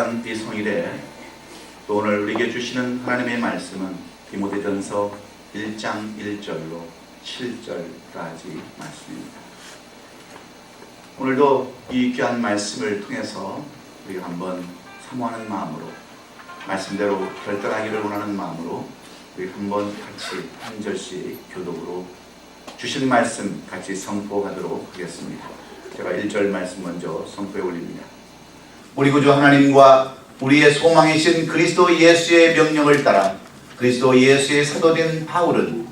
귀한 이 성일에 또 오늘 우리에게 주시는 하나님의 말씀은 디모데전서 1장 1절로 7절까지 말씀입니다. 오늘도 이 귀한 말씀을 통해서 우리가 한번 사모하는 마음으로, 말씀대로 결단하기를 원하는 마음으로 우리 한번 같이 한 절씩 교독으로 주신 말씀 같이 선포하도록 하겠습니다. 제가 1절 말씀 먼저 선포해 올립니다. 우리 구주 하나님과 우리의 소망이신 그리스도 예수의 명령을 따라 그리스도 예수의 사도된 바울은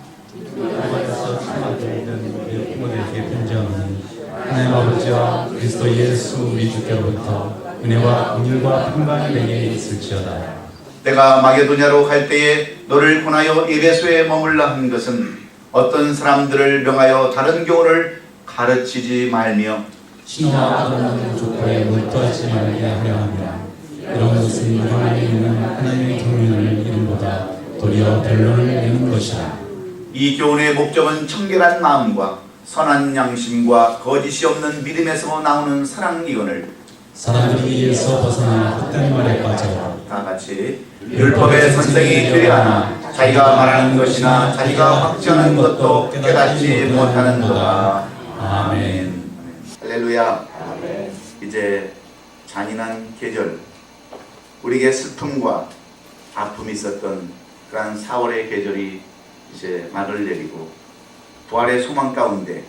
하나님 아버지와 그리스도 예수 우리 주께로부터 은혜와 긍휼과 평강이 내게 있을지어다. 내가 마게도냐로 갈 때에 너를 권하여 에베소에 머물라 한 것은 어떤 사람들을 명하여 다른 교훈을 가르치지 말며 신호와 다른 조과에 몰두하지 말게 하려 함이라. 이런 것은 하나님에 있는 하나님의 경륜을 이름보다 도리어 변론을 내는 것이라. 이 교훈의 목적은 청결한 마음과 선한 양심과 거짓이 없는 믿음에서 나오는 사랑이거늘 사람들이 이에서 벗어나 헛된 말에 빠져 다 같이 율법의 선생이 되려 하나 자기가 말하는 것이나 자기가 확증하는 것도 깨닫지 못하는도다. 아멘. 할렐루야. 아멘. 이제 잔인한 계절, 우리에게 슬픔과 아픔이 있었던 그러한 4월의 계절이 이제 막을 내리고 부활의 소망 가운데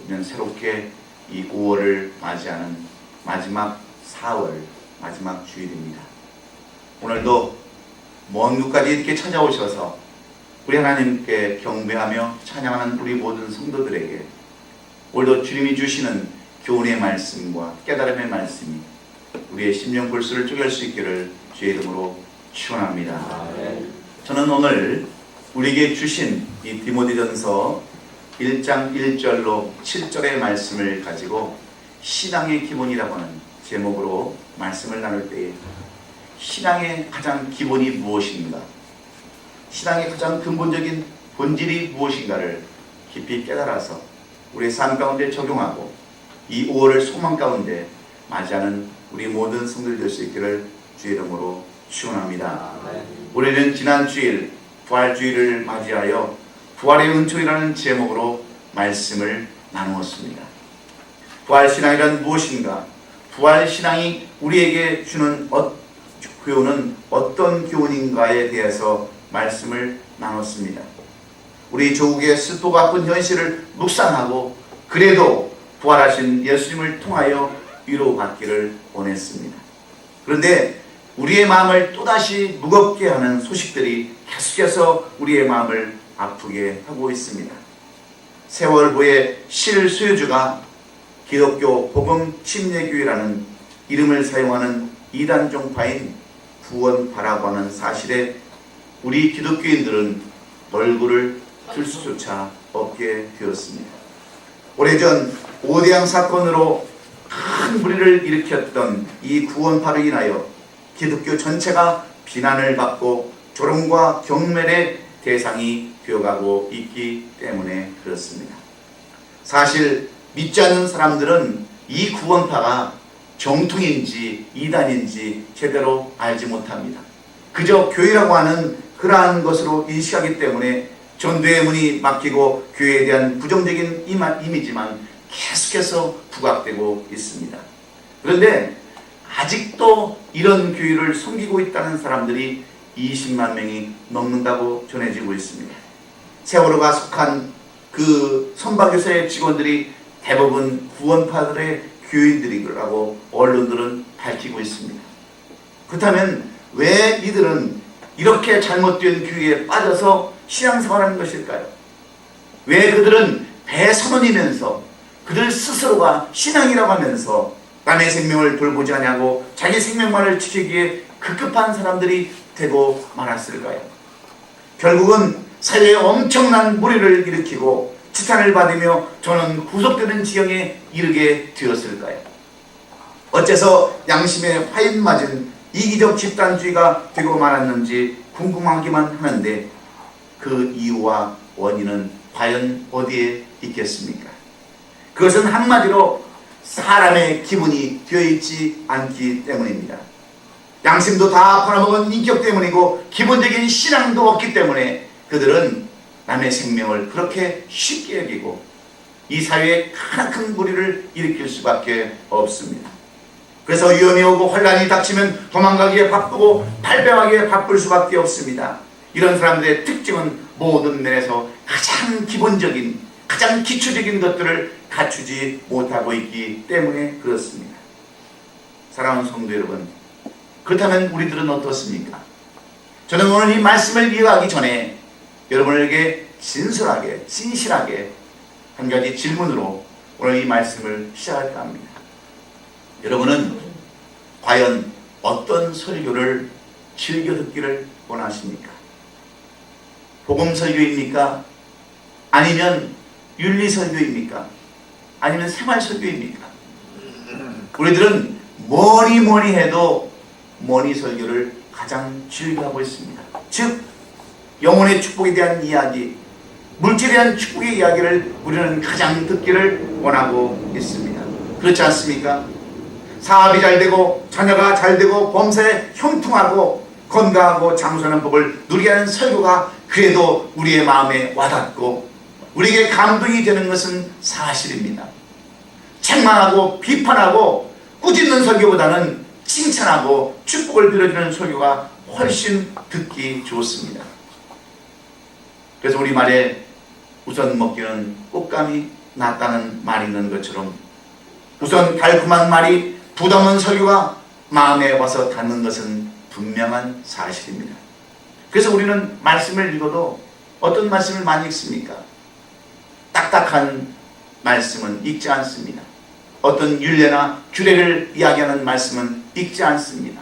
우리는 새롭게 이 5월을 맞이하는 마지막 4월 마지막 주일입니다. 오늘도 먼 곳까지 이렇게 찾아오셔서 우리 하나님께 경배하며 찬양하는 우리 모든 성도들에게 오늘도 주님이 주시는 교훈의 말씀과 깨달음의 말씀이 우리의 심령 골수를 쪼갤 수 있기를 주의 이름으로 축원합니다. 저는 오늘 우리에게 주신 이 디모데전서 1장 1절로 7절의 말씀을 가지고 신앙의 기본이라고 하는 제목으로 말씀을 나눌 때에 신앙의 가장 기본이 무엇인가, 신앙의 가장 근본적인 본질이 무엇인가를 깊이 깨달아서 우리의 삶 가운데 적용하고 이 5월을 소망 가운데 맞이하는 우리 모든 성도들 될 수 있기를 주의 이름으로 축원합니다. 우리는 지난 주일 부활주일을 맞이하여 부활의 은총이라는 제목으로 말씀을 나누었습니다. 부활신앙이란 무엇인가? 부활신앙이 우리에게 주는 교훈은 어떤 교훈인가에 대해서 말씀을 나눴습니다. 우리 조국의 슬프고 아픈 현실을 묵상하고 그래도 부활하신 예수님을 통하여 위로받기를 원했습니다. 그런데 우리의 마음을 또다시 무겁게 하는 소식들이 계속해서 우리의 마음을 아프게 하고 있습니다. 세월호의 실수요주가 기독교 복음 침례교회라는 이름을 사용하는 이단 종파인 구원파라고 하는 사실에 우리 기독교인들은 얼굴을 들 수조차 없게 되었습니다. 오래전 오대양 사건으로 큰 무리를 일으켰던 이 구원파로 인하여 기독교 전체가 비난을 받고 조롱과 경멸의 대상이 되어가고 있기 때문에 그렇습니다. 사실 믿지 않는 사람들은 이 구원파가 정통인지 이단인지 제대로 알지 못합니다. 그저 교회라고 하는 그러한 것으로 인식하기 때문에 전도의 문이 막히고 교회에 대한 부정적인 이미지만 계속해서 부각되고 있습니다. 그런데 아직도 이런 교회를 섬기고 있다는 사람들이 20만 명이 넘는다고 전해지고 있습니다. 세월호가 속한 그 선박유사의 직원들이 대부분 구원파들의 교인들이라고 언론들은 밝히고 있습니다. 그렇다면 왜 이들은 이렇게 잘못된 교회에 빠져서 신앙생활하는 것일까요? 왜 그들은 배선원이면서 그들 스스로가 신앙이라고 하면서 남의 생명을 돌보지 않냐고 자기 생명만을 지키기에 급급한 사람들이 되고 말았을까요? 결국은 사회에 엄청난 무리를 일으키고 지탄을 받으며 저는 구속되는 지경에 이르게 되었을까요? 어째서 양심에 화인 맞은 이기적 집단주의가 되고 말았는지 궁금하기만 하는데 그 이유와 원인은 과연 어디에 있겠습니까? 그것은 한마디로 사람의 기분이 되어있지 않기 때문입니다. 양심도 다 팔아먹은 인격 때문이고 기본적인 신앙도 없기 때문에 그들은 남의 생명을 그렇게 쉽게 여기고 이 사회에 크나큰 무리를 일으킬 수밖에 없습니다. 그래서 위험이 오고 혼란이 닥치면 도망가기에 바쁘고 발병하기에 바쁠 수밖에 없습니다. 이런 사람들의 특징은 모든 면에서 가장 기본적인, 가장 기초적인 것들을 갖추지 못하고 있기 때문에 그렇습니다. 사랑하는 성도 여러분, 그렇다면 우리들은 어떻습니까? 저는 오늘 이 말씀을 이어가기 전에 여러분에게 진솔하게, 진실하게 한 가지 질문으로 오늘 이 말씀을 시작할까 합니다. 여러분은 과연 어떤 설교를 즐겨 듣기를 원하십니까? 복음 설교입니까? 아니면 윤리 설교입니까? 아니면 생활 설교입니까? 우리들은 뭐니 해도 뭐니 설교를 가장 즐겨하고 있습니다. 즉 영혼의 축복에 대한 이야기, 물질에 대한 축복의 이야기를 우리는 가장 듣기를 원하고 있습니다. 그렇지 않습니까? 사업이 잘 되고 자녀가 잘 되고 범사에 형통하고 건강하고 장수하는 법을 누리게 하는 설교가 그래도 우리의 마음에 와닿고 우리에게 감동이 되는 것은 사실입니다. 책망하고 비판하고 꾸짖는 설교보다는 칭찬하고 축복을 빌어주는 설교가 훨씬 듣기 좋습니다. 그래서 우리말에 우선 먹기는 꽃감이 낫다는 말이 있는 것처럼 우선 달콤한 말이 부담은 설교가 마음에 와서 닿는 것은 분명한 사실입니다. 그래서 우리는 말씀을 읽어도 어떤 말씀을 많이 읽습니까? 딱딱한 말씀은 읽지 않습니다. 어떤 율례나 규례를 이야기하는 말씀은 읽지 않습니다.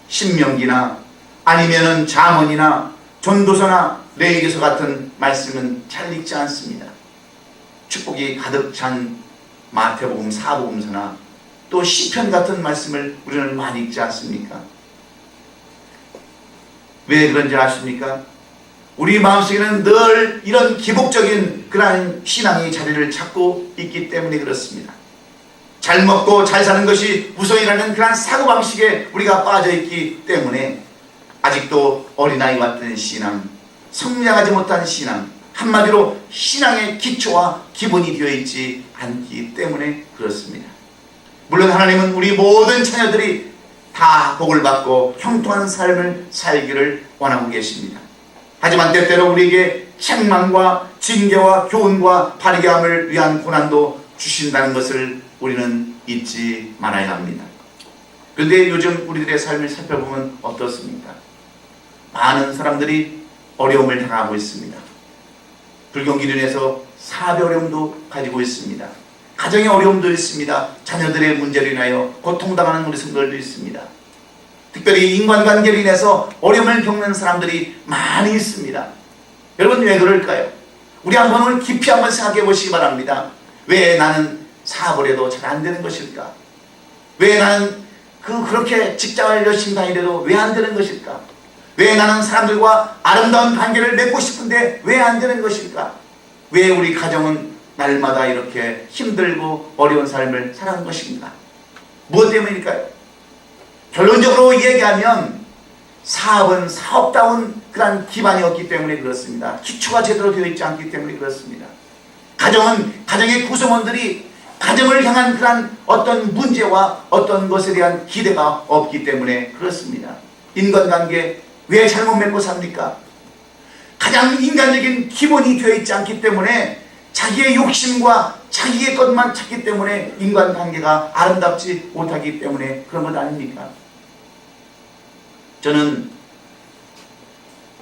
신명기나 아니면은 잠언이나 전도서나 레위기서 같은 말씀은 잘 읽지 않습니다. 축복이 가득 찬 마태복음, 사복음서나 또 시편 같은 말씀을 우리는 많이 읽지 않습니까? 왜 그런지 아십니까? 우리 마음속에는 늘 이런 기복적인 그러한 신앙이 자리를 찾고 있기 때문에 그렇습니다. 잘 먹고 잘 사는 것이 우선이라는 그러한 사고방식에 우리가 빠져있기 때문에 아직도 어린아이 같은 신앙, 성장하지 못한 신앙, 한마디로 신앙의 기초와 기본이 되어 있지 않기 때문에 그렇습니다. 물론 하나님은 우리 모든 자녀들이 다 복을 받고 형통한 삶을 살기를 원하고 계십니다. 하지만 때때로 우리에게 책망과 징계와 교훈과 바르게 함을 위한 고난도 주신다는 것을 우리는 잊지 말아야 합니다. 그런데 요즘 우리들의 삶을 살펴보면 어떻습니까? 많은 사람들이 어려움을 당하고 있습니다. 불경기로 인해서 사업의 어려움도 가지고 있습니다. 가정의 어려움도 있습니다. 자녀들의 문제로 인하여 고통당하는 우리 성도들도 있습니다. 특별히 인간관계로 인해서 어려움을 겪는 사람들이 많이 있습니다. 여러분 왜 그럴까요? 우리 한번 오늘 깊이 한번 생각해 보시기 바랍니다. 왜 나는 사업을 해도 잘 안 되는 것일까? 왜 나는 그렇게 직장을 열심히 다니려도 왜 안 되는 것일까? 왜 나는 사람들과 아름다운 관계를 맺고 싶은데 왜 안 되는 것일까? 왜 우리 가정은 날마다 이렇게 힘들고 어려운 삶을 살아가는 것인가? 무엇 때문일까요? 결론적으로 얘기하면 사업은 사업다운 그런 기반이 없기 때문에 그렇습니다. 기초가 제대로 되어 있지 않기 때문에 그렇습니다. 가정은 가정의 구성원들이 가정을 향한 그런 어떤 문제와 어떤 것에 대한 기대가 없기 때문에 그렇습니다. 인간관계 왜 잘못 맺고 삽니까? 가장 인간적인 기본이 되어 있지 않기 때문에 자기의 욕심과 자기의 것만 찾기 때문에 인간관계가 아름답지 못하기 때문에 그런 것 아닙니까? 저는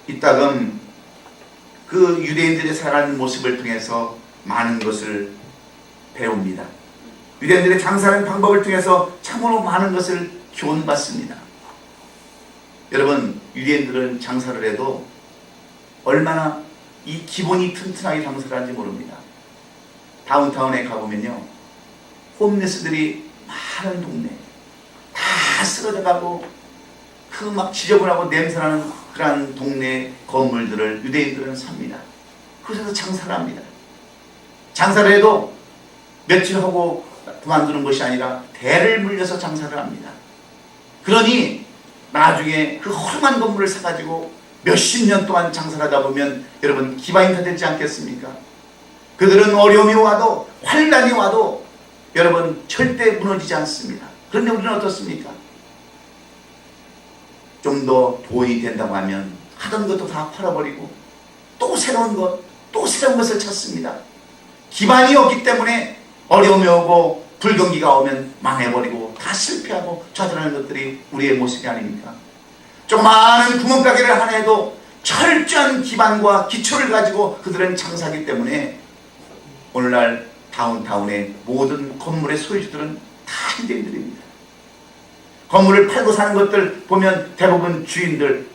이따금 그 유대인들의 살아가는 모습을 통해서 많은 것을 배웁니다. 유대인들의 장사하는 방법을 통해서 참으로 많은 것을 교훈받습니다. 여러분, 유대인들은 장사를 해도 얼마나 이 기본이 튼튼하게 장사를 하는지 모릅니다. 다운타운에 가보면요, 홈레스들이 많은 동네, 다 쓰러져가고 그 막 지저분하고 냄새나는 그런 동네 건물들을 유대인들은 삽니다. 그래서 장사를 합니다. 장사를 해도 며칠 하고 그만두는 것이 아니라 대를 물려서 장사를 합니다. 그러니 나중에 그 허름한 건물을 사가지고 몇십 년 동안 장사를 하다 보면 여러분 기반이 다 되지 않겠습니까? 그들은 어려움이 와도 환난이 와도 여러분 절대 무너지지 않습니다. 그런데 우리는 어떻습니까? 좀 더 돈이 된다고 하면 하던 것도 다 팔아버리고 또 새로운 것, 또 새로운 것을 찾습니다. 기반이 없기 때문에 어려움이 오고 불경기가 오면 망해버리고 다 실패하고 좌절하는 것들이 우리의 모습이 아닙니까? 조그마한 구멍가게를 하나 해도 철저한 기반과 기초를 가지고 그들은 장사하기 때문에 오늘날 다운타운의 모든 건물의 소유주들은 다 현대인들입니다. 건물을 팔고 사는 것들 보면 대부분 주인들,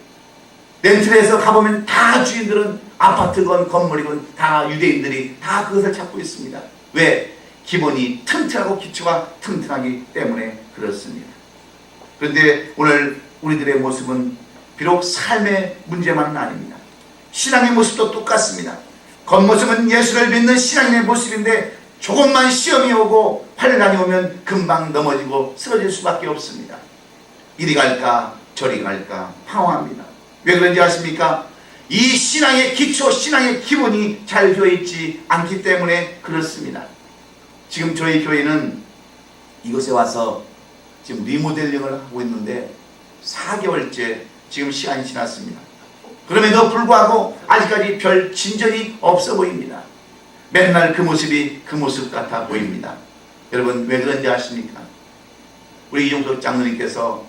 렌트를 해서 가보면 다 주인들은 아파트건 건물이건 다 유대인들이 다 그것을 찾고 있습니다. 왜? 기본이 튼튼하고 기초가 튼튼하기 때문에 그렇습니다. 그런데 오늘 우리들의 모습은 비록 삶의 문제만은 아닙니다. 신앙의 모습도 똑같습니다. 겉모습은 예수를 믿는 신앙의 모습인데 조금만 시험이 오고 환난이 오면 금방 넘어지고 쓰러질 수밖에 없습니다. 이리 갈까 저리 갈까 방황합니다. 왜 그런지 아십니까? 이 신앙의 기초, 신앙의 기본이 잘 되어 있지 않기 때문에 그렇습니다. 지금 저희 교회는 이곳에 와서 지금 리모델링을 하고 있는데 4개월째 지금 시간이 지났습니다. 그럼에도 불구하고 아직까지 별 진전이 없어 보입니다. 맨날 그 모습이 그 모습 같아 보입니다. 여러분 왜 그런지 아십니까? 우리 이종석 장로님께서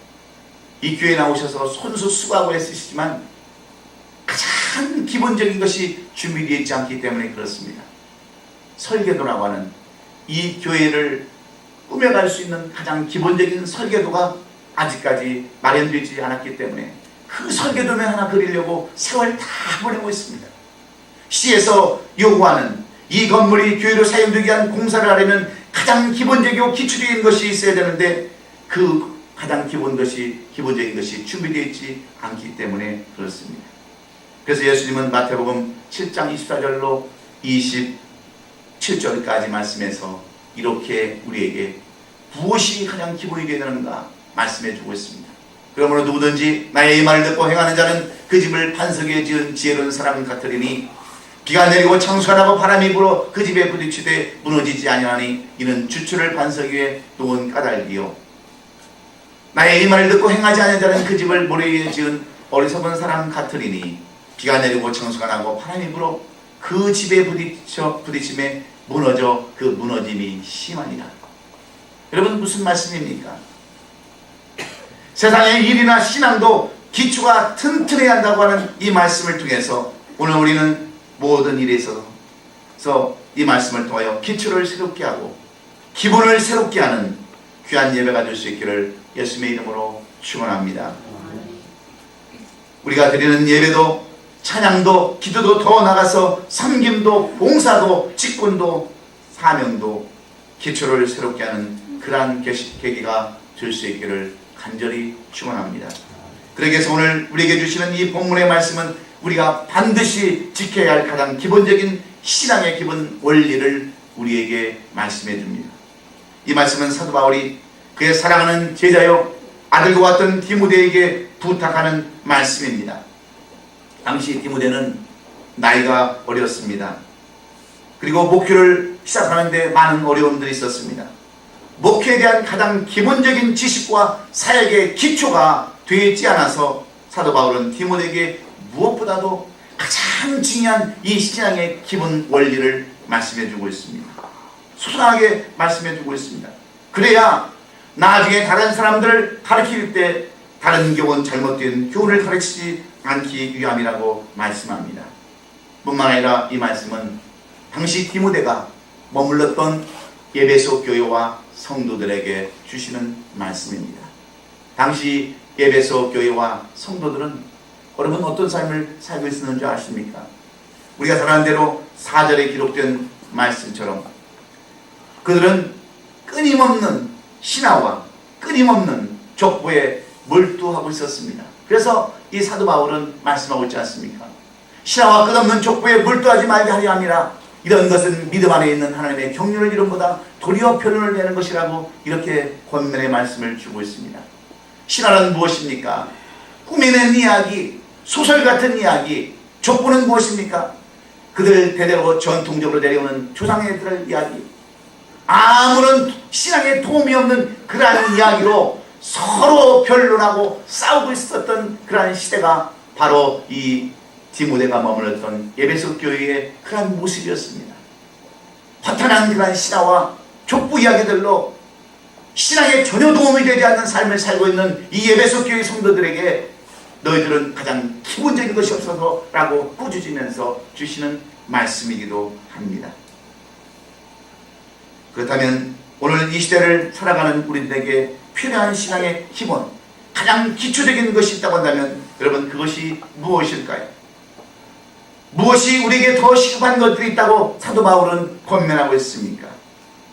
이 교회에 나오셔서 손수 수고하고 애쓰시지만 가장 기본적인 것이 준비되어 있지 않기 때문에 그렇습니다. 설계도라고 하는 이 교회를 꾸며갈 수 있는 가장 기본적인 설계도가 아직까지 마련되지 않았기 때문에 그 설계도면 하나 그리려고 세월 다 보내고 있습니다. 시에서 요구하는 이 건물이 교회로 사용되기 위한 공사를 하려면 가장 기본적이고 기초적인 것이 있어야 되는데 그 가장 기본적인 것이 준비되어 있지 않기 때문에 그렇습니다. 그래서 예수님은 마태복음 7장 24절로 27절까지 말씀해서 이렇게 우리에게 무엇이 가장 기본이 되어야 되는가 말씀해 주고 있습니다. 그러므로 누구든지 나의 이 말을 듣고 행하는 자는 그 집을 반석에 지은 지혜로운 사람 같으리니 비가 내리고 창수가 나고 바람이 불어 그 집에 부딪히되 무너지지 아니하니 이는 주추를 반석 위에 놓은 까닭이요 나의 이 말을 듣고 행하지 않는 자는 그 집을 모래 위에 지은 어리석은 사람 같으리니 비가 내리고 창수가 나고 바람이 불어 그 집에 부딪힘에 무너져 그 무너짐이 심하니라. 여러분 무슨 말씀입니까? 세상의 일이나 신앙도 기초가 튼튼해야 한다고 하는 이 말씀을 통해서 오늘 우리는 모든 일에 있어서 이 말씀을 통하여 기초를 새롭게 하고 기본을 새롭게 하는 귀한 예배가 될 수 있기를 예수님의 이름으로 축원합니다. 우리가 드리는 예배도 찬양도 기도도 더 나가서 섬김도 봉사도 직분도 사명도 기초를 새롭게 하는 그러한 계기가 될 수 있기를 간절히 축원합니다. 그러기 위해서 오늘 우리에게 주시는 이 본문의 말씀은 우리가 반드시 지켜야 할 가장 기본적인 신앙의 기본 원리를 우리에게 말씀해 줍니다. 이 말씀은 사도 바울이 그의 사랑하는 제자요 아들과 같은 디모데에게 부탁하는 말씀입니다. 당시 디모데는 나이가 어렸습니다. 그리고 목회를 시작하는데 많은 어려움들이 있었습니다. 목회에 대한 가장 기본적인 지식과 사역의 기초가 되어 있지 않아서 사도 바울은 디모데에게 무엇보다도 가장 중요한 이 신앙의 기본 원리를 말씀해 주고 있습니다. 소중하게 말씀해 주고 있습니다. 그래야 나중에 다른 사람들을 가르칠 때 다른 교훈, 잘못된 교훈을 가르치지 않기 위함이라고 말씀합니다. 뿐만 아니라 이 말씀은 당시 디모데가 머물렀던 에베소 교회와 성도들에게 주시는 말씀입니다. 당시 에베소 교회와 성도들은 여러분 어떤 삶을 살고 있었는 줄 아십니까? 우리가 잘 아는 대로 4절에 기록된 말씀처럼 그들은 끊임없는 신화와 끊임없는 족보에 몰두하고 있었습니다. 그래서 이 사도 바울은 말씀하고 있지 않습니까? 신화와 끝없는 족보에 몰두하지 말게 하려 함이라. 이런 것은 믿음 안에 있는 하나님의 경륜을 이룬보다 도리어 변론을 내는 것이라고 이렇게 권면의 말씀을 주고 있습니다. 신화는 무엇입니까? 꾸며낸 이야기, 소설 같은 이야기. 족보는 무엇입니까? 그들 대대로 전통적으로 내려오는 조상애들의 이야기. 아무런 신앙에 도움이 없는 그러한 이야기로 서로 변론하고 싸우고 있었던 그러한 시대가 바로 이 디모데가 머물렀던 에베소 교회의 그러한 모습이었습니다. 허탄한 그러한 신화와 족보 이야기들로 신앙에 전혀 도움이 되지 않는 삶을 살고 있는 이 에베소 교회 성도들에게 너희들은 가장 기본적인 것이 없어서 라고 꾸짖으면서 주시는 말씀이기도 합니다. 그렇다면 오늘 이 시대를 살아가는 우리들에게 필요한 신앙의 기본, 가장 기초적인 것이 있다고 한다면 여러분 그것이 무엇일까요? 무엇이 우리에게 더 시급한 것들이 있다고 사도 바울은 권면하고 있습니까?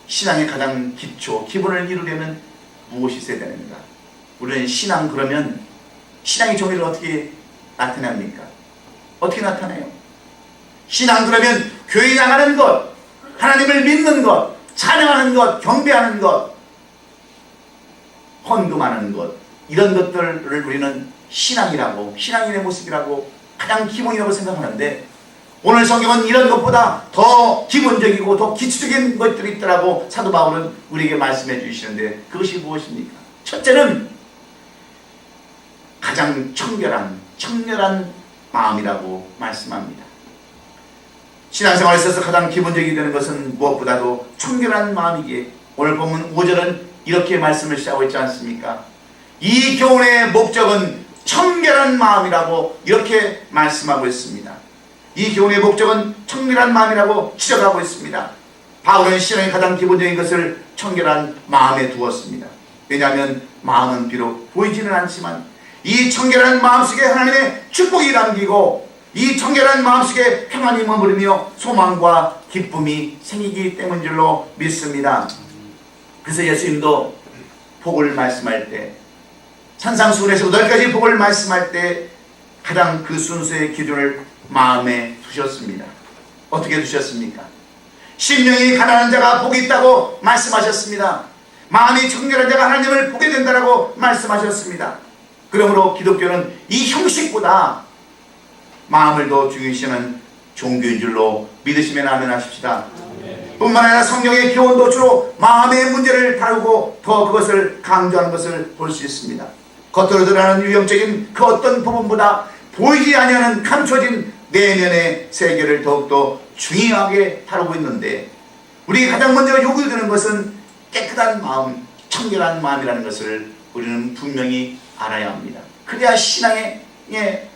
신앙의 가장 기초, 기본을 이루려면 무엇이 있어야 되는가? 우리는 신앙 그러면 신앙의 종이를 어떻게 나타냅니까? 어떻게 나타나요? 신앙 그러면 교회 나가는 것, 하나님을 믿는 것, 찬양하는 것, 경배하는 것, 헌금하는 것, 이런 것들을 우리는 신앙이라고, 신앙인의 모습이라고 가장 기본이라고 생각하는데 오늘 성경은 이런 것보다 더 기본적이고 더 기초적인 것들이 있더라고 사도 바울은 우리에게 말씀해 주시는데 그것이 무엇입니까? 첫째는 가장 청결한 마음이라고 말씀합니다. 신앙생활에 있어서 가장 기본적이 되는 것은 무엇보다도 청결한 마음이기에 오늘 본문 5절은 이렇게 말씀을 시작하고 있지 않습니까? 이 교훈의 목적은 청결한 마음이라고 이렇게 말씀하고 있습니다. 이 교훈의 목적은 청결한 마음이라고 지적하고 있습니다. 바울은 신앙의 가장 기본적인 것을 청결한 마음에 두었습니다. 왜냐하면 마음은 비록 보이지는 않지만 이 청결한 마음속에 하나님의 축복이 담기고 이 청결한 마음속에 평안이 머무르며 소망과 기쁨이 생기기 때문인 줄로 믿습니다. 그래서 예수님도 복을 말씀할 때 산상수훈에서 8가지 복을 말씀할 때 가장 그 순서의 기준을 마음에 두셨습니다. 어떻게 두셨습니까? 심령이 가난한 자가 복이 있다고 말씀하셨습니다. 마음이 청결한 자가 하나님을 보게 된다고 말씀하셨습니다. 그러므로 기독교는 이 형식보다 마음을 더 중요시하는 종교인 줄로 믿으시면 아멘 하십시다. 뿐만 아니라 성경의 교훈도 주로 마음의 문제를 다루고 더 그것을 강조하는 것을 볼 수 있습니다. 겉으로 드러나는 유형적인 그 어떤 부분보다 보이지 아니하는 감춰진 내면의 세계를 더욱더 중요하게 다루고 있는데 우리가 가장 먼저 요구되는 것은 깨끗한 마음, 청결한 마음이라는 것을 우리는 분명히 알아야 합니다. 그래야 신앙의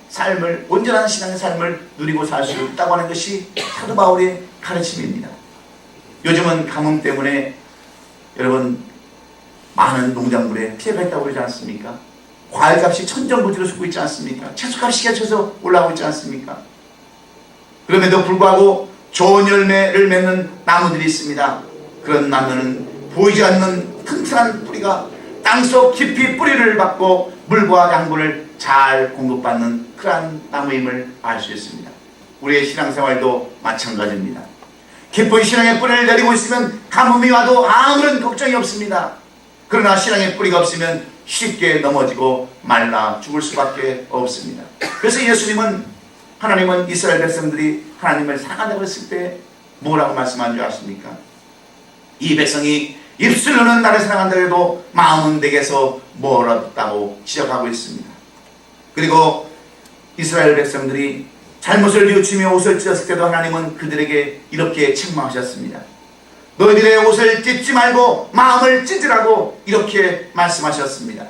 삶을, 온전한 신앙의 삶을 누리고 살 수 있다고 하는 것이 사도 바울의 가르침입니다. 요즘은 가뭄 때문에 여러분 많은 농작물에 피해가 있다고 그러지 않습니까? 과일값이 천정부지로 솟고 있지 않습니까? 채소값이 계속해서 올라오고 있지 않습니까? 그럼에도 불구하고 좋은 열매를 맺는 나무들이 있습니다. 그런 나무는 보이지 않는 튼튼한 뿌리가 땅속 깊이 뿌리를 받고 물과 양분을 잘 공급받는 그러한 나무임을 알 수 있습니다. 우리의 신앙생활도 마찬가지입니다. 깊은 신앙의 뿌리를 내리고 있으면 가뭄이 와도 아무런 걱정이 없습니다. 그러나 신앙의 뿌리가 없으면 쉽게 넘어지고 말라 죽을 수밖에 없습니다. 그래서 하나님은 이스라엘 백성들이 하나님을 사랑한다고 했을 때 뭐라고 말씀한 줄 아십니까? 이 백성이 입술로는 나를 사랑한다 해도 마음은 내게서 멀었다고 지적하고 있습니다. 그리고 이스라엘 백성들이 잘못을 뉘우치며 옷을 찢었을 때도 하나님은 그들에게 이렇게 책망하셨습니다. 너희들의 옷을 찢지 말고 마음을 찢으라고 이렇게 말씀하셨습니다.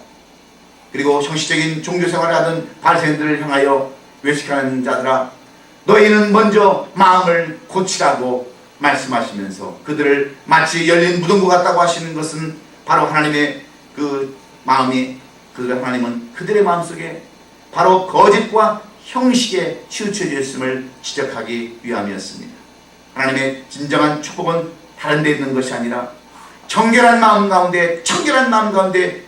그리고 형식적인 종교생활을 하던 바리새인들을 향하여 외식하는 자들아 너희는 먼저 마음을 고치라고 말씀하시면서 그들을 마치 열린 무덤과 같다고 하시는 것은 바로 하나님의 그 마음이 하나님은 그들의 마음속에 바로 거짓과 형식에 치우쳐져 있음을 지적하기 위함이었습니다. 하나님의 진정한 축복은 다른 데 있는 것이 아니라 청결한 마음 가운데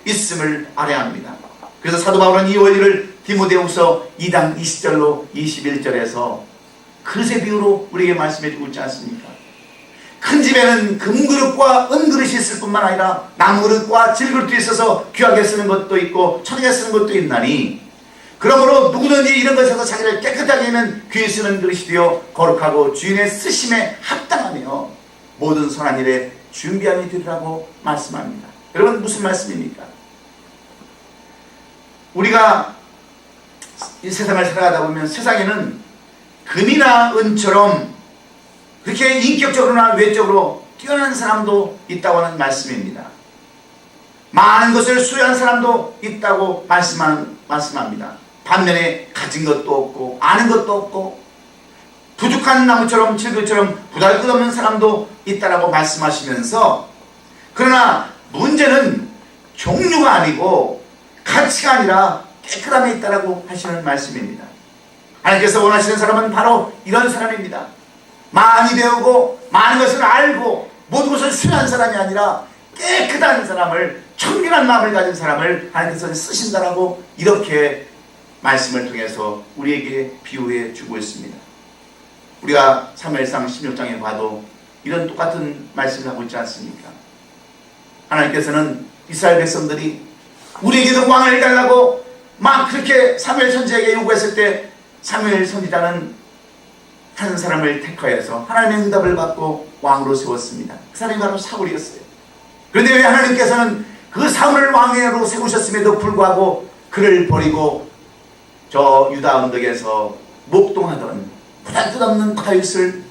있음을 알아야 합니다. 그래서 사도 바울은 이 원리를 디모데후서 2장 20절로 21절에서 그릇의 비유로 우리에게 말씀해 주고 있지 않습니까? 큰 집에는 금그릇과 은그릇이 있을 뿐만 아니라 나무그릇과 질그릇도 있어서 귀하게 쓰는 것도 있고 천하게 쓰는 것도 있나니 그러므로 누구든지 이런 것에서 자기를 깨끗하게 하면 귀히 쓰는 그릇이 되어 거룩하고 주인의 쓰심에 합당하며 모든 선한 일에 준비함이 되리라고 말씀합니다. 여러분 무슨 말씀입니까? 우리가 이 세상을 살아가다 보면 세상에는 금이나 은처럼 그렇게 인격적으로나 외적으로 뛰어난 사람도 있다고 하는 말씀입니다. 많은 것을 수여한 사람도 있다고 말씀합니다. 반면에 가진 것도 없고 아는 것도 없고 부족한 나무처럼 질그처럼 부달끝없는 사람도 있다라고 말씀하시면서 그러나 문제는 종류가 아니고 가치가 아니라 깨끗함에 있다라고 하시는 말씀입니다. 하나님께서 원하시는 사람은 바로 이런 사람입니다. 많이 배우고 많은 것을 알고 모든 것을 수여한 사람이 아니라 깨끗한 사람을, 청결한 마음을 가진 사람을 하나님께서 쓰신다라고 이렇게 말씀을 통해서 우리에게 비유해 주고 있습니다. 우리가 사무엘상 16장에 봐도 이런 똑같은 말씀을 하고 있지 않습니까? 하나님께서는 이스라엘 백성들이 우리에게도 왕을 달라고 막 그렇게 사무엘 선지자에게 요구했을 때 사무엘 선지자는 한 사람을 택하여서 하나님의 응답을 받고 왕으로 세웠습니다. 그 사람이 바로 사울이었어요. 그런데 왜 하나님께서는 그 사울을 왕으로 세우셨음에도 불구하고 그를 버리고 저 유다 언덕에서 목동하던 부담없는 다윗을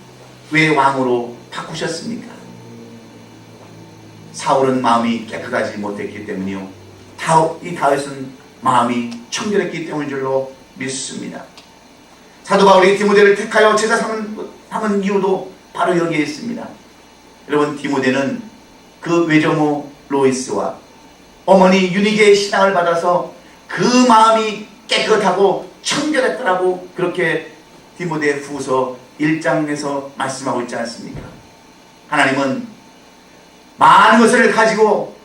왜 왕으로 바꾸셨습니까? 사울은 마음이 깨끗하지 못했기 때문이요, 이 다윗은 마음이 청결했기 때문인 줄로 믿습니다. 사도 바울이 디모데를 택하여 제자 삼은 이유도 바로 여기에 있습니다. 여러분, 디모데는 그 외조모 로이스와 어머니 유니게의 신앙을 받아서 그 마음이 깨끗하고 청결했더라고 그렇게 디모데 후서 1장에서 말씀하고 있지 않습니까? 하나님은 많은 것을 가지고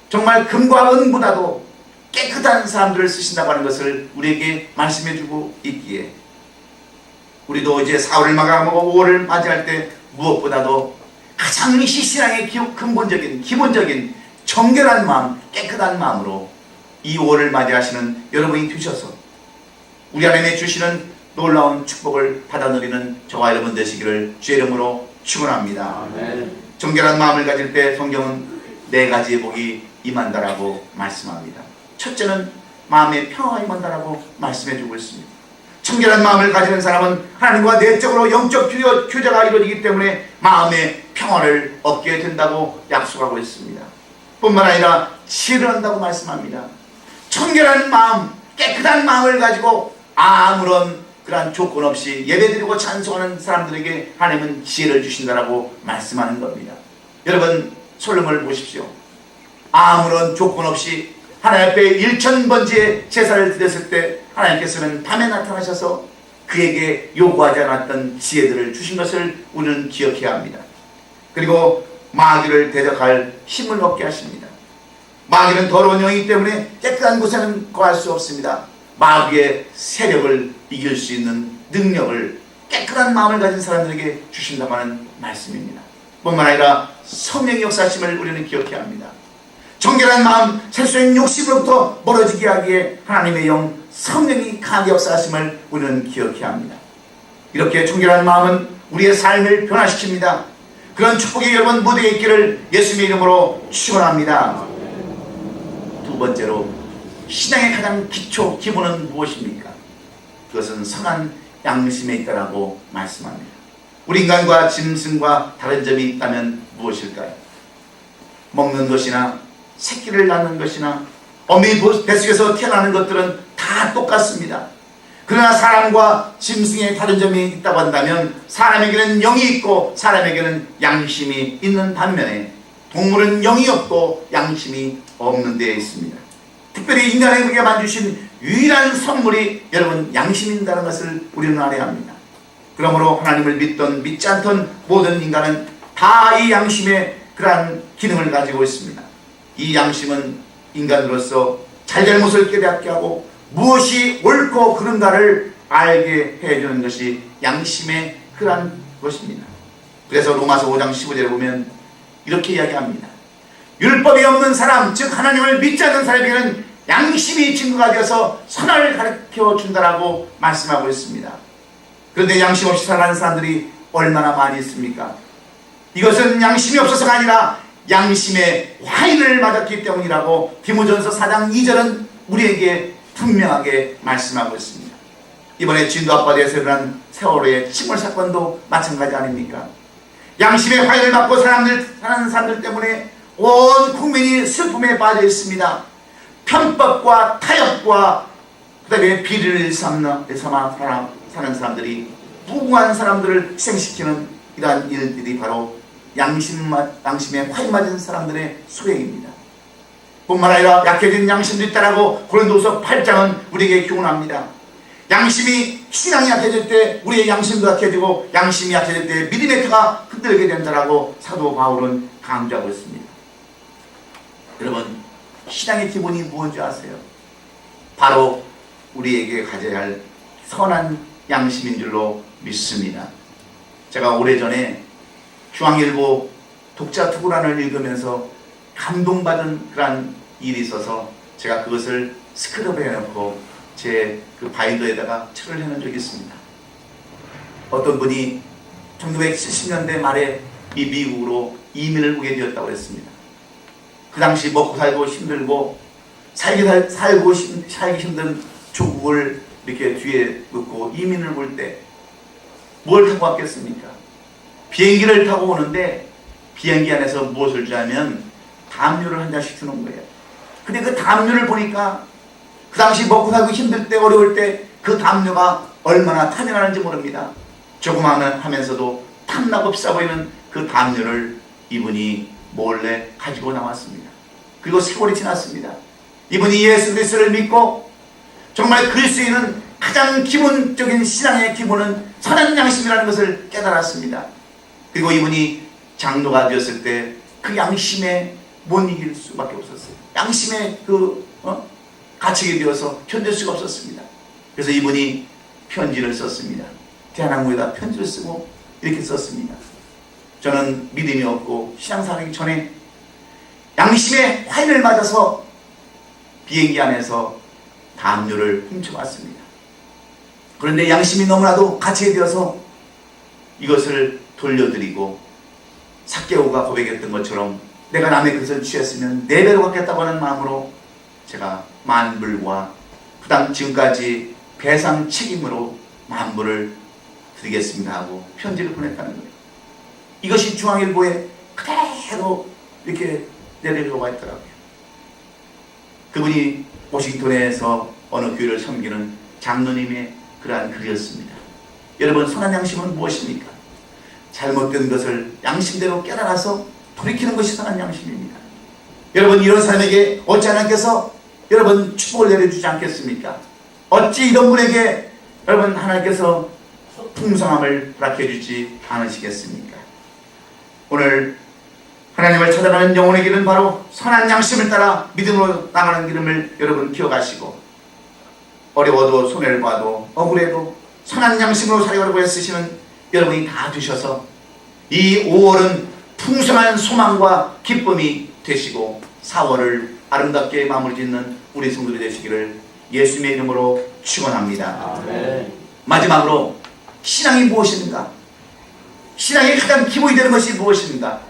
정말 금과 은보다도 깨끗한 사람들을 쓰신다고 하는 것을 우리에게 말씀해주고 있기에 우리도 이제 4월을 마감하고 5월을 맞이할 때 무엇보다도 가장 이 신앙의 근본적인 기본적인 정결한 마음, 깨끗한 마음으로 이 5월을 맞이하시는 여러분이 되셔서 우리 하나님의 주시는 놀라운 축복을 받아 누리는 저와 여러분 되시기를 주의 이름으로 축원합니다. 정결한 마음을 가질 때 성경은 4가지의 복이 임한다라고 말씀합니다. 첫째는 마음의 평화가 임한다라고 말씀해주고 있습니다. 청결한 마음을 가지는 사람은 하나님과 내적으로 영적 교제가 이루어지기 때문에 마음의 평화를 얻게 된다고 약속하고 있습니다. 뿐만 아니라 지혜를 얻는다고 말씀합니다. 청결한 마음, 깨끗한 마음을 가지고 아무런 그러한 조건 없이 예배드리고 찬송하는 사람들에게 하나님은 지혜를 주신다라고 말씀하는 겁니다. 여러분, 솔로몬을 보십시오. 아무런 조건 없이 하나님 앞에 1000번째 제사를 드렸을 때 하나님께서는 밤에 나타나셔서 그에게 요구하지 않았던 지혜들을 주신 것을 우리는 기억해야 합니다. 그리고 마귀를 대적할 힘을 얻게 하십니다. 마귀는 더러운 영이기 때문에 깨끗한 곳에는 거할 수 없습니다. 마귀의 세력을 이길 수 있는 능력을 깨끗한 마음을 가진 사람들에게 주신다고 하는 말씀입니다. 뿐만 아니라 성령의 역사심을 우리는 기억해야 합니다. 정결한 마음, 세속적인 욕심으로부터 멀어지게 하기에 하나님의 영 성령이 강하게 역사하심을 우리는 기억해야 합니다. 이렇게 정결한 마음은 우리의 삶을 변화시킵니다. 그런 축복이 여러분 모두에 있기를 예수님의 이름으로 축원합니다. 두 번째로, 신앙의 가장 기본은 무엇입니까? 그것은 선한 양심에 있다라고 말씀합니다. 우리 인간과 짐승과 다른 점이 있다면 무엇일까요? 먹는 것이나 새끼를 낳는 것이나 어미 뱃속에서 태어나는 것들은 다 똑같습니다. 그러나 사람과 짐승의 다른 점이 있다고 한다면 사람에게는 영이 있고 사람에게는 양심이 있는 반면에 동물은 영이 없고 양심이 없는 데에 있습니다. 특별히 인간에게 만주신 유일한 선물이 여러분 양심인다는 것을 우리는 알아야 합니다. 그러므로 하나님을 믿던 믿지 않던 모든 인간은 다 이 양심의 그러한 기능을 가지고 있습니다. 이 양심은 인간으로서 잘잘못을 깨닫게 하고 무엇이 옳고 그른가를 알게 해주는 것이 양심의 그러한 것입니다. 그래서 로마서 5장 15절에 보면 이렇게 이야기합니다. 율법이 없는 사람, 즉 하나님을 믿지 않는 사람에게는 양심이 증거가 되어서 선을 가르쳐 준다라고 말씀하고 있습니다. 그런데 양심 없이 살아가는 사람들이 얼마나 많이 있습니까? 이것은 양심이 없어서가 아니라 양심의 화인을 맞았기 때문이라고 디모전서 4장 2절은 우리에게 분명하게 말씀하고 있습니다. 이번에 진도 앞바다에서 일어난 세월호의 침몰 사건도 마찬가지 아닙니까? 양심의 화인을 맞고 사는 사람들 때문에 온 국민이 슬픔에 빠져 있습니다. 편법과 타협과 그 다음에 비리를 삼아 사는 사람들이 무고한 사람들을 희생시키는 이러한 일들이 바로 양심에 화인 맞은 사람들의 소행입니다. 뿐만 아니라 약해진 양심도 있다라고 고린도후서 8장은 우리에게 교훈합니다. 양심이 신앙이 약해질 때 우리의 양심도 약해지고 양심이 약해질 때 믿음의 터가 흔들게 된다라고 사도 바울은 강조하고 있습니다. 여러분, 신앙의 기본이 무엇인지 아세요? 바로 우리에게 가져야 할 선한 양심인 줄로 믿습니다. 제가 오래전에 중앙일보 독자 투구란을 읽으면서 감동받은 그런 일이 있어서 제가 그것을 스크럽에 해놓고 제 그 바인더에다가 철을 해놓은 적이 있습니다. 어떤 분이 1970년대 말에 이 미국으로 이민을 오게 되었다고 했습니다. 그 당시 먹고 살고 힘들고 살기 힘든 조국을 이렇게 뒤에 놓고 이민을 올 때 뭘 타고 왔겠습니까? 비행기를 타고 오는데 비행기 안에서 무엇을 주냐면 담요를 한 잔씩 주는 거예요. 근데 그 담요를 보니까 그 당시 먹고 살고 힘들 때 어려울 때 그 담요가 얼마나 탐이 나는지 모릅니다. 조그마하면서도 탐나고 비싸 보이는 그 담요를 이분이 몰래 가지고 나왔습니다. 그리고 세월이 지났습니다. 이분이 예수 그리스도를 믿고 정말 그리스도인은 가장 기본적인 신앙의 기본은 선한 양심이라는 것을 깨달았습니다. 그리고 이분이 장로가 되었을 때 그 양심에 못 이길 수밖에 없었어요. 양심의 가책이 되어서 견딜 수가 없었습니다. 그래서 이분이 편지를 썼습니다. 대한항공에다 편지를 쓰고 이렇게 썼습니다. 저는 믿음이 없고 신앙생활하기 전에 양심의 화인을 맞아서 비행기 안에서 담요를 훔쳐왔습니다. 그런데 양심이 너무나도 가책이 되어서 이것을 돌려드리고 삭개오가 고백했던 것처럼 내가 남의 것을 취했으면 4배로 갚겠다고 하는 마음으로 제가 만불과 그다음 지금까지 배상 책임으로 만불을 드리겠습니다 하고 편지를 보냈다는 거예요. 이것이 중앙일보에 그대로 이렇게 내려가 있더라고요. 그분이 워싱턴에서 어느 교회를 섬기는 장로님의 그러한 글이었습니다. 여러분, 선한 양심은 무엇입니까? 잘못된 것을 양심대로 깨달아서 돌이키는 것이 선한 양심입니다. 여러분, 이런 사람에게 어찌 하나님께서 여러분 축복을 내려주지 않겠습니까? 어찌 이런 분에게 여러분 하나님께서 풍성함을 허락해 주지 않으시겠습니까? 오늘 하나님을 찾아가는 영혼의 길은 바로 선한 양심을 따라 믿음으로 나가는 길임을 여러분 기억하시고, 어려워도 손해를 봐도 억울해도 선한 양심으로 살려고 애쓰시는 여러분이 다 되셔서 이 5월은 풍성한 소망과 기쁨이 되시고 4월을 아름답게 마무리 짓는 우리 성도들이 되시기를 예수님의 이름으로 축원합니다. 아멘. 마지막으로 신앙이 무엇인가? 신앙의 가장 기본이 되는 것이 무엇인가?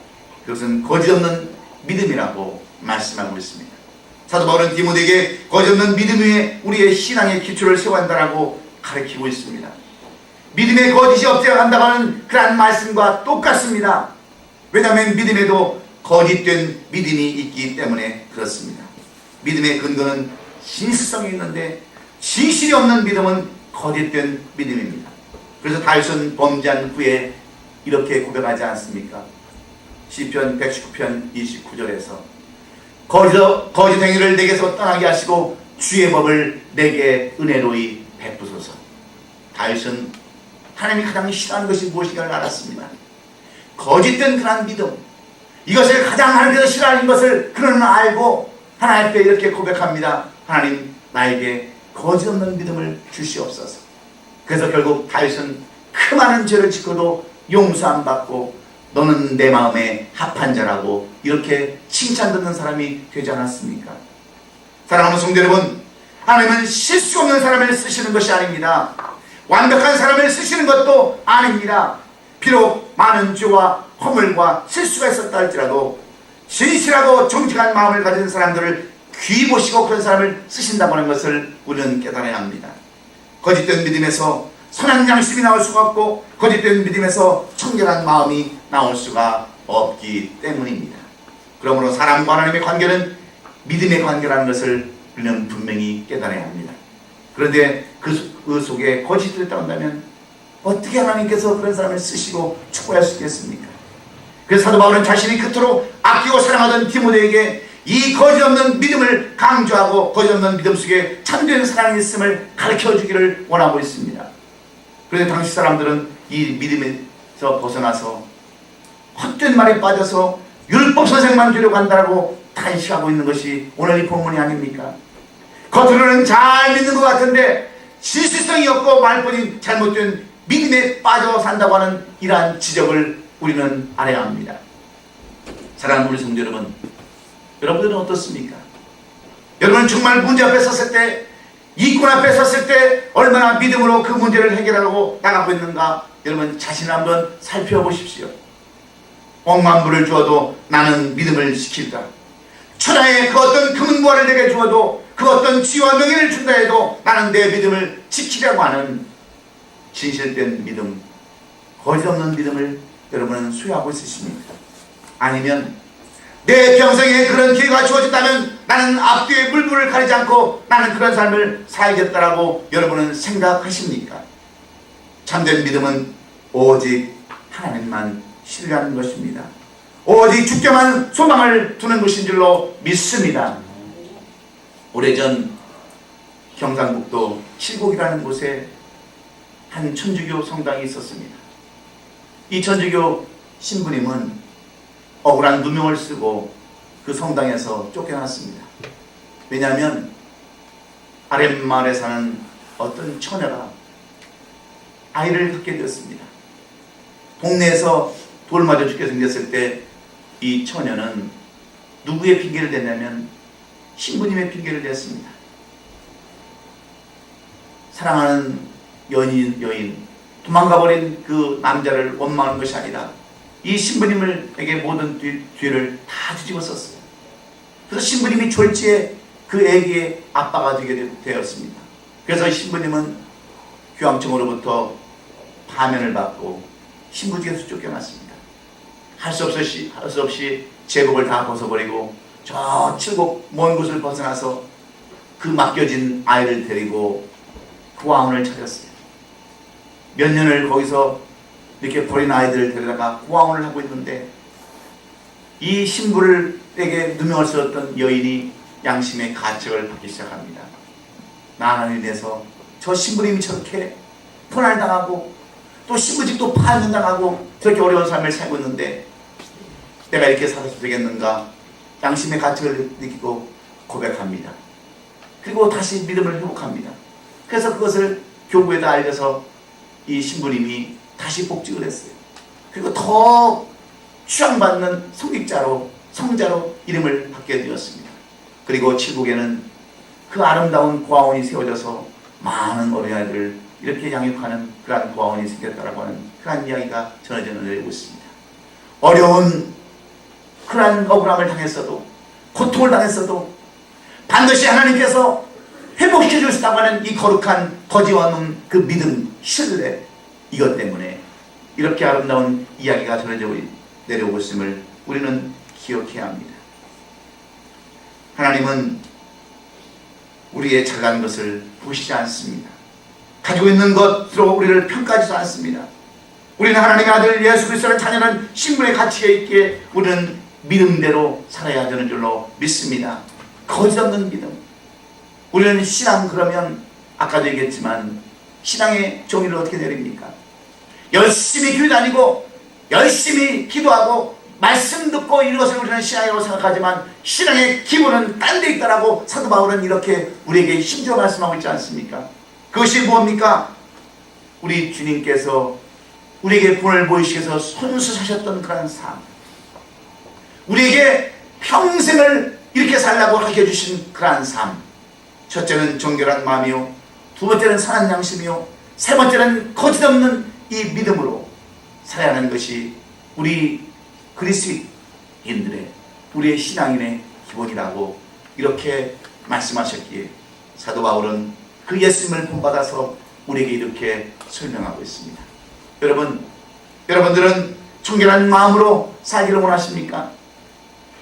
그것은 거짓없는 믿음이라고 말씀하고 있습니다. 사도 바울은 디모데에게 거짓없는 믿음 위에 우리의 신앙의 기초를 세워야 한다고 가르치고 있습니다. 믿음에 거짓이 없어야 한다는 그러한 말씀과 똑같습니다. 왜냐하면 믿음에도 거짓된 믿음이 있기 때문에 그렇습니다. 믿음의 근거는 진실성이 있는데 진실이 없는 믿음은 거짓된 믿음입니다. 그래서 다윗은 범죄한 후에 이렇게 고백하지 않습니까? 시편 119편 29절에서 거짓 행위를 내게서 떠나게 하시고 주의 법을 내게 은혜로이 베푸소서. 다윗은 하나님이 가장 싫어하는 것이 무엇인가를 알았습니다. 거짓된 그런 믿음, 이것을 가장 하나님께서 싫어하는 것을 그는 알고 하나님 앞에 이렇게 고백합니다. 하나님, 나에게 거짓 없는 믿음을 주시옵소서. 그래서 결국 다윗은 그 많은 죄를 짓고도 용서 안 받고 너는 내 마음에 합한 자라고 이렇게 칭찬 듣는 사람이 되지 않았습니까? 사랑하는 성도 여러분, 하나님은 실수 없는 사람을 쓰시는 것이 아닙니다. 완벽한 사람을 쓰시는 것도 아닙니다. 비록 많은 죄와 허물과 실수가 있었다 할지라도 진실하고 정직한 마음을 가진 사람들을 귀 보시고 그런 사람을 쓰신다고 하는 것을 우리는 깨달아야 합니다. 거짓된 믿음에서 선한 양심이 나올 수가 없고 거짓된 믿음에서 청결한 마음이 나올 수가 없기 때문입니다. 그러므로 사람과 하나님의 관계는 믿음의 관계라는 것을 우리는 분명히 깨달아야 합니다. 그런데 그 속에 거짓이 있다고 한다면 어떻게 하나님께서 그런 사람을 쓰시고 축복할 수 있겠습니까? 그래서 사도 바울은 자신이 그토록 아끼고 사랑하던 디모데에게 이 거짓없는 믿음을 강조하고 거짓없는 믿음 속에 참된 사랑이 있음을 가르쳐주기를 원하고 있습니다. 그런데 당시 사람들은 이 믿음에서 벗어나서 헛된 말에 빠져서 율법 선생만 되려고 한다고 탄식하고 있는 것이 오늘 이 본문이 아닙니까? 겉으로는 잘 믿는 것 같은데 실질성이 없고 말뿐인 잘못된 믿음에 빠져 산다고 하는 이러한 지적을 우리는 알아야 합니다. 사랑하는 우리 성도 여러분, 여러분들은 어떻습니까? 여러분은 정말 문제 앞에 섰을 때, 이권 앞에 섰을 때 얼마나 믿음으로 그 문제를 해결하고 나가고 있는가? 여러분 자신을 한번 살펴보십시오. 억만 불을 주어도 나는 믿음을 지킬다. 천하에 그 어떤 금은보화를 내게 주어도 그 어떤 지위와 명예를 준다 해도 나는 내 믿음을 지키려고 하는 진실된 믿음, 거짓없는 믿음을 여러분은 소유하고 있으십니까? 아니면 내 평생에 그런 기회가 주어진다면 나는 앞뒤에 물불을 가리지 않고 나는 그런 삶을 살겠다라고 여러분은 생각하십니까? 참된 믿음은 오직 하나님만 신뢰하는 것입니다. 오직 주께만 소망을 두는 것인 줄로 믿습니다. 오래전 경상북도 칠곡이라는 곳에 한 천주교 성당이 있었습니다. 이 천주교 신부님은 억울한 누명을 쓰고 그 성당에서 쫓겨났습니다. 왜냐하면 아랫마을에 사는 어떤 처녀가 아이를 갖게 되었습니다. 동네에서 돌 맞아 죽게 생겼을 때 이 처녀는 누구의 핑계를 댔냐면 신부님의 핑계를 댔습니다. 사랑하는 여인 도망가버린 그 남자를 원망하는 것이 아니라 이 신부님에게 모든 죄를 다 뒤집어 썼어요. 그래서 신부님이 졸지에 그 애기의 아빠가 되게 되었습니다. 그래서 신부님은 교황청으로부터 파면을 받고 신부직에서 쫓겨났습니다. 할 수 없이 제복을 다 벗어버리고 저 칠곡 먼 곳을 벗어나서 그 맡겨진 아이를 데리고 구화원을 찾았어요. 몇 년을 거기서 이렇게 버린 아이들을 데려다가 구화원을 하고 있는데 이 신부에게 누명을 쓰었던 여인이 양심의 가책을 받기 시작합니다. 나는 인해서 저 신부님이 저렇게 포난당하고 또 신부직도 파면당하고 저렇게 어려운 삶을 살고 있는데 내가 이렇게 살아도 되겠는가? 양심의 가책을 느끼고 고백합니다. 그리고 다시 믿음을 회복합니다. 그래서 그것을 교구에다 알려서 이 신부님이 다시 복직을 했어요. 그리고 더 추앙받는 성자로 이름을 받게 되었습니다. 그리고 칠곡에는 그 아름다운 고아원이 세워져서 많은 어린아이들을 이렇게 양육하는 그러한 고아원이 생겼다라고 하는 그러한 이야기가 전해져 내리고 있습니다. 어려운 그러한 억울함을 당했어도 고통을 당했어도 반드시 하나님께서 회복시켜 주시다고 하는 이 거룩한 거지와 없는 그 믿음, 신뢰, 이것 때문에 이렇게 아름다운 이야기가 전해져 내려오고 있음을 우리는 기억해야 합니다. 하나님은 우리의 잘난 것을 보시지 않습니다. 가지고 있는 것으로 우리를 평가하지도 않습니다. 우리는 하나님의 아들 예수 그리스도를 자녀는 신분의 가치가 있기에 우리는 믿음대로 살아야 되는 줄로 믿습니다. 거짓없는 믿음. 우리는 신앙 그러면 아까도 얘기했지만 신앙의 종이를 어떻게 내립니까? 열심히 교회 다니고 열심히 기도하고 말씀 듣고 이것을 우리는 신앙이라고 생각하지만 신앙의 기본은 딴 데 있다라고 사도 바울은 이렇게 우리에게 힘주어 말씀하고 있지 않습니까? 그것이 뭡니까? 우리 주님께서 우리에게 본을 보이시기 위해서 손수사셨던 그런 삶, 우리에게 평생을 이렇게 살라고 하게 해주신 그러한 삶, 첫째는 정결한 마음이요, 두 번째는 선한 양심이요, 세 번째는 거짓없는 이 믿음으로 살아야 하는 것이 우리 그리스도인들의, 우리의 신앙인의 기본이라고 이렇게 말씀하셨기에 사도 바울은 그 예수님을 본받아서 우리에게 이렇게 설명하고 있습니다. 여러분들은 정결한 마음으로 살기를 원하십니까?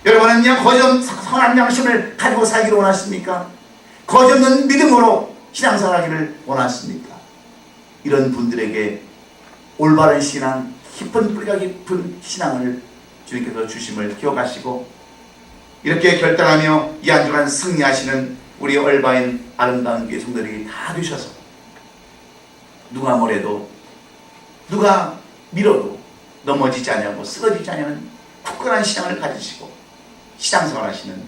여러분은 그냥 거짓없는 선한 양심을 가지고 살기를 원하십니까? 거짓없는 믿음으로 신앙생활하기를 원하십니까? 이런 분들에게 올바른 신앙, 깊은 뿌리가 깊은 신앙을 주님께서 주심을 기억하시고 이렇게 결단하며 이 한 주간 승리하시는 우리 얼바인 아름다운 교회 성도들이 다 되셔서 누가 뭐래도 누가 밀어도 넘어지지 않냐고 쓰러지지 않냐는 굳건한 신앙을 가지시고 신앙생활 하시는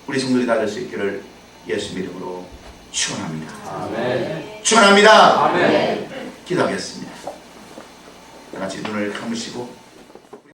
우리 성도들이 다 될 수 있기를 예수 이름으로 축원합니다. 아멘. 축원합니다. 아멘. 기도하겠습니다. 다 같이 눈을 감으시고